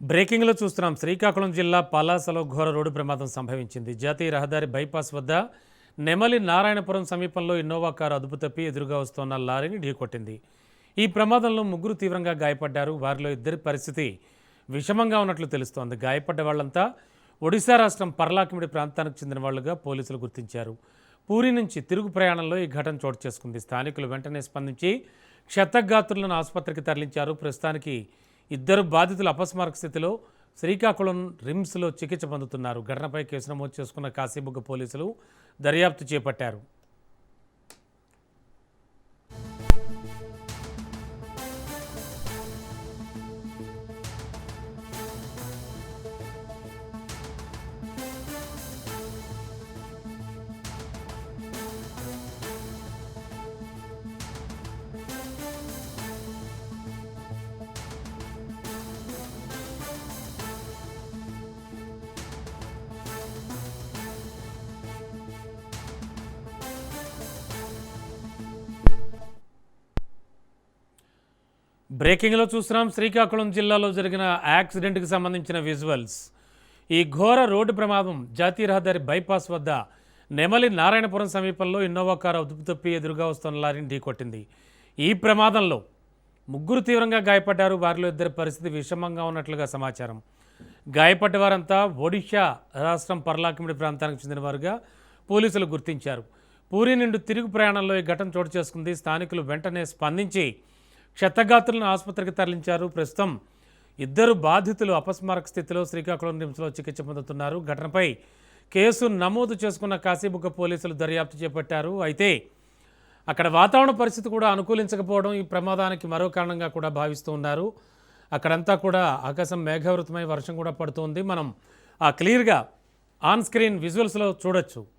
బ్రేకింగ్లో చూస్తున్నాం. శ్రీకాకుళం జిల్లా పలాసలో ఘోర రోడ్డు ప్రమాదం సంభవించింది. జాతీయ రహదారి బైపాస్ వద్ద నెమలి నారాయణపురం సమీపంలో ఇన్నోవా కారు అదుపు తప్పి ఎదురుగా వస్తున్న లారీని ఢీకొట్టింది. ఈ ప్రమాదంలో ముగ్గురు తీవ్రంగా గాయపడ్డారు. వారిలో ఇద్దరి పరిస్థితి విషమంగా ఉన్నట్లు తెలుస్తోంది. గాయపడ్డ వాళ్లంతా ఒడిశా రాష్ట్రం పర్లాకిమిడి ప్రాంతానికి చెందిన వాళ్లుగా పోలీసులు గుర్తించారు. పూరి నుంచి తిరుగు ప్రయాణంలో ఈ ఘటన చోటు చేసుకుంది. స్థానికులు వెంటనే స్పందించి క్షతగాత్రులను ఆసుపత్రికి తరలించారు. ప్రస్తుతానికి ఇద్దరు బాధితులు అపస్మారక స్థితిలో శ్రీకాకుళం రిమ్స్లో చికిత్స పొందుతున్నారు. ఘటనపై కేసు నమోదు చేసుకున్న కాశీబుగ్గ పోలీసులు దర్యాప్తు చేపట్టారు. బ్రేకింగ్లో చూస్తున్నాం. శ్రీకాకుళం జిల్లాలో జరిగిన యాక్సిడెంట్కి సంబంధించిన విజువల్స్. ఈ ఘోర రోడ్డు ప్రమాదం జాతీయ రహదారి బైపాస్ వద్ద నెమలి నారాయణపురం సమీపంలో ఇన్నోవా కారు అదుపు తప్పి ఎదురుగా వస్తున్న లారీని ఢీకొట్టింది. ఈ ప్రమాదంలో ముగ్గురు తీవ్రంగా గాయపడ్డారు. వారిలో ఇద్దరి పరిస్థితి విషమంగా ఉన్నట్లుగా సమాచారం. గాయపడ్డ వారంతా ఒడిషా రాష్ట్రం పర్లాకిమిడి ప్రాంతానికి చెందిన వారుగా పోలీసులు గుర్తించారు. పూరి నుండి తిరుగు ప్రయాణంలో ఈ ఘటన చోటు చేసుకుంది. స్థానికులు వెంటనే స్పందించి క్షతగాత్రులను ఆసుపత్రికి తరలించారు. ప్రస్తుతం ఇద్దరు బాధితులు అపస్మారక స్థితిలో శ్రీకాకుళం రిమ్స్లో చికిత్స పొందుతున్నారు. ఘటనపై కేసు నమోదు చేసుకున్న కాశీబుగ్గ పోలీసులు దర్యాప్తు చేపట్టారు. అయితే అక్కడ వాతావరణ పరిస్థితి కూడా అనుకూలించకపోవడం ఈ ప్రమాదానికి మరో కారణంగా కూడా భావిస్తూ ఉన్నారు. అక్కడంతా కూడా ఆకాశం మేఘావృతమై వర్షం కూడా పడుతుంది. మనం క్లియర్గా ఆన్ స్క్రీన్ విజువల్స్లో చూడొచ్చు.